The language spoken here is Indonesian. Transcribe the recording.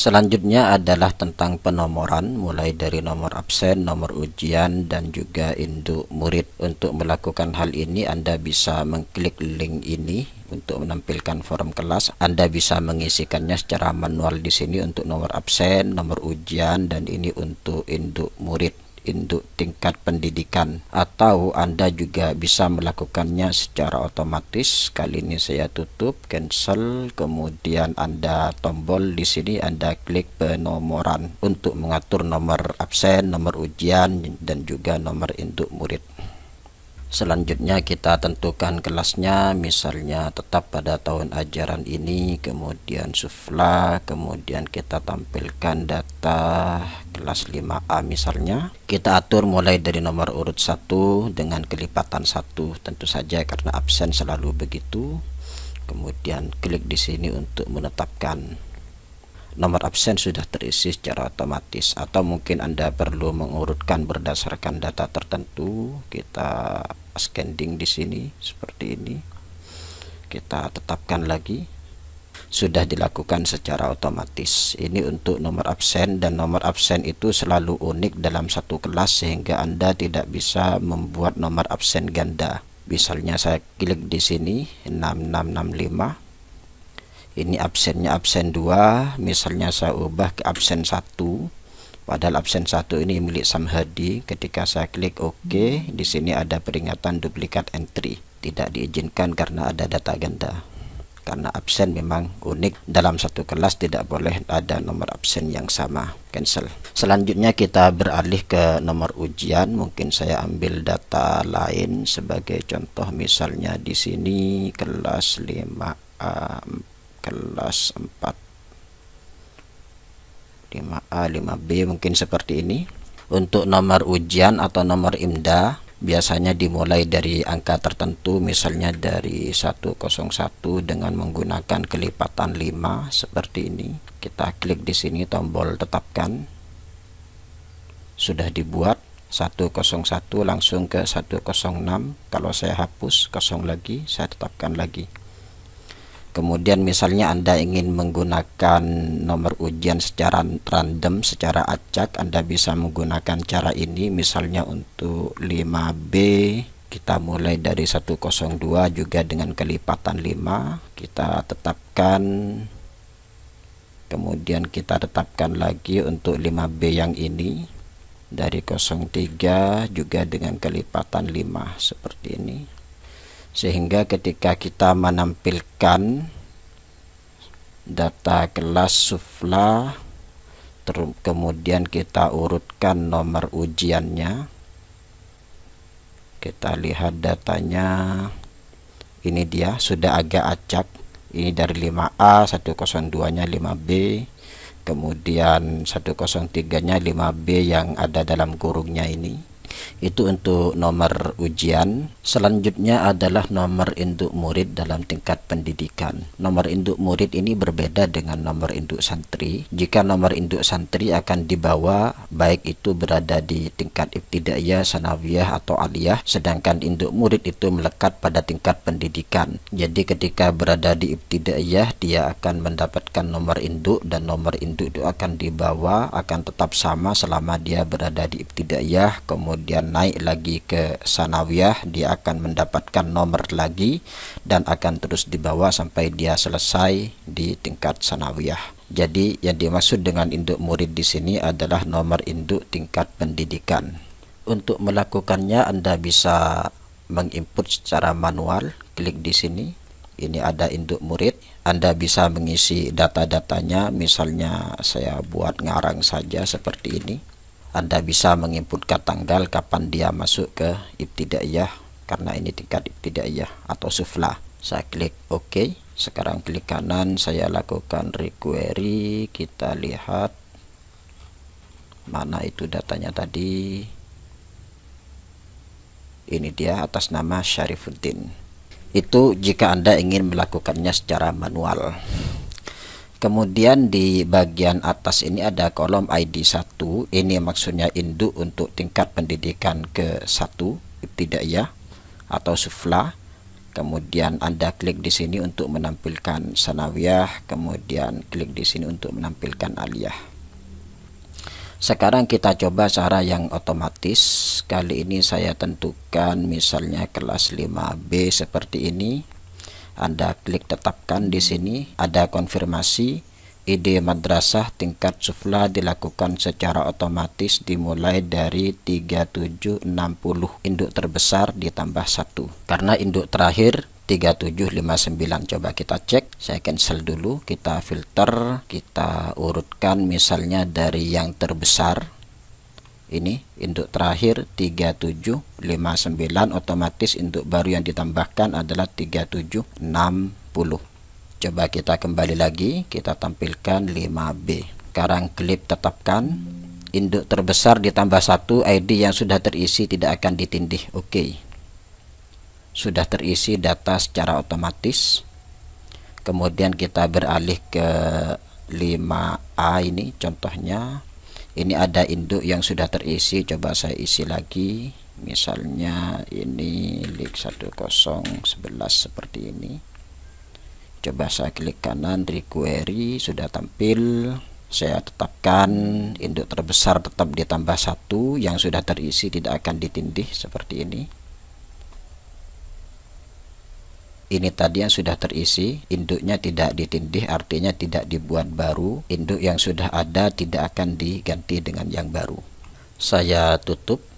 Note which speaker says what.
Speaker 1: Selanjutnya adalah tentang penomoran, mulai dari nomor absen, nomor ujian, dan juga induk murid. Untuk melakukan hal ini, Anda bisa mengklik link ini untuk menampilkan form kelas. Anda bisa mengisikannya secara manual di sini untuk nomor absen, nomor ujian, dan ini untuk induk murid, induk tingkat pendidikan, atau Anda juga bisa melakukannya secara otomatis. Kali ini saya tutup, cancel, kemudian Anda tombol di sini, Anda klik penomoran untuk mengatur nomor absen, nomor ujian, dan juga nomor induk murid. Selanjutnya kita tentukan kelasnya, misalnya tetap pada tahun ajaran ini, kemudian sufla, kemudian kita tampilkan data kelas 5A misalnya. Kita atur mulai dari nomor urut 1 dengan kelipatan 1, tentu saja karena absen selalu begitu. Kemudian klik di sini untuk menetapkan. Nomor absen sudah terisi secara otomatis, atau mungkin Anda perlu mengurutkan berdasarkan data tertentu. Kita scanning di sini seperti ini. Kita tetapkan lagi. Sudah dilakukan secara otomatis. Ini untuk nomor absen, dan nomor absen itu selalu unik dalam satu kelas sehingga Anda tidak bisa membuat nomor absen ganda. Misalnya saya klik di sini 6665. Ini absennya absen 2, misalnya saya ubah ke absen 1. Padahal absen 1 ini milik Samhadi. Ketika saya klik OK, di sini ada peringatan duplikat entry. Tidak diizinkan karena ada data ganda. Karena absen memang unik, dalam satu kelas tidak boleh ada nomor absen yang sama. Cancel. Selanjutnya kita beralih ke nomor ujian. Mungkin saya ambil data lain sebagai contoh, misalnya di sini kelas 5A, kelas 4, 5A, 5B, mungkin seperti ini. Untuk nomor ujian atau nomor IMDA biasanya dimulai dari angka tertentu, misalnya dari 101 dengan menggunakan kelipatan 5 seperti ini. Kita klik di sini tombol tetapkan. Sudah dibuat 101 langsung ke 106. Kalau saya hapus 0 lagi, saya tetapkan lagi. Kemudian misalnya Anda ingin menggunakan nomor ujian secara random, secara acak, Anda bisa menggunakan cara ini. Misalnya untuk 5B, kita mulai dari 102 juga dengan kelipatan 5. Kita tetapkan. Kemudian kita tetapkan lagi untuk 5B yang ini. Dari 03 juga dengan kelipatan 5 seperti ini. Sehingga ketika kita menampilkan data kelas sufla, kemudian kita urutkan nomor ujiannya, kita lihat datanya. Ini dia, sudah agak acak. Ini dari 5A, 102 nya 5B, kemudian 103 nya 5B yang ada dalam kurungnya ini. Itu untuk nomor ujian. Selanjutnya adalah nomor induk murid dalam tingkat pendidikan. Nomor induk murid ini berbeda dengan nomor induk santri. Jika nomor induk santri akan dibawa baik itu berada di tingkat ibtidaiyah, sanawiyah, atau aliyah, sedangkan induk murid itu melekat pada tingkat pendidikan. Jadi ketika berada di ibtidaiyah, dia akan mendapatkan nomor induk, dan nomor induk itu akan dibawa, akan tetap sama selama dia berada di ibtidaiyah. Kemudian naik lagi ke sanawiyah, dia akan mendapatkan nomor lagi dan akan terus dibawa sampai dia selesai di tingkat sanawiyah. Jadi yang dimaksud dengan induk murid di sini adalah nomor induk tingkat pendidikan. Untuk melakukannya Anda bisa menginput secara manual. Klik di sini. Ini ada induk murid. Anda bisa mengisi data-datanya, misalnya saya buat ngarang saja seperti ini. Anda bisa menginputkan tanggal kapan dia masuk ke ibtidaiyah, karena ini tingkat ibtidaiyah atau sufla. Saya klik OK. Sekarang klik kanan, saya lakukan requery. Kita lihat mana itu datanya tadi. Ini dia atas nama Syarifuddin. Itu jika Anda ingin melakukannya secara manual. Kemudian di bagian atas ini ada kolom ID 1. Ini maksudnya induk untuk tingkat pendidikan ke 1 ibtidaiyah atau sufla. kemudian Anda klik di sini untuk menampilkan sanawiyah, kemudian klik di sini untuk menampilkan aliyah. Sekarang kita coba cara yang otomatis. Kali ini saya tentukan misalnya kelas 5B seperti ini. Anda klik tetapkan di sini, ada konfirmasi. ID madrasah tingkat sufla dilakukan secara otomatis dimulai dari 3760. Induk terbesar ditambah 1. Karena induk terakhir 3759. Coba kita cek. Saya cancel dulu, kita filter, kita urutkan misalnya dari yang terbesar. Ini induk terakhir 3759, otomatis induk baru yang ditambahkan adalah 3760. Coba kita kembali lagi, kita tampilkan 5B. Sekarang klik tetapkan. Induk terbesar ditambah 1, ID yang sudah terisi tidak akan ditindih. Oke. Sudah terisi data secara otomatis. Kemudian kita beralih ke 5A ini contohnya. Ini ada induk yang sudah terisi, coba saya isi lagi. Misalnya ini lik 1011 seperti ini. Coba saya klik kanan, requery, sudah tampil. Saya tetapkan induk terbesar tetap ditambah 1, yang sudah terisi tidak akan ditindih seperti ini. Ini tadi yang sudah terisi, induknya tidak ditindih, artinya tidak dibuat baru. Induk yang sudah ada tidak akan diganti dengan yang baru. Saya tutup.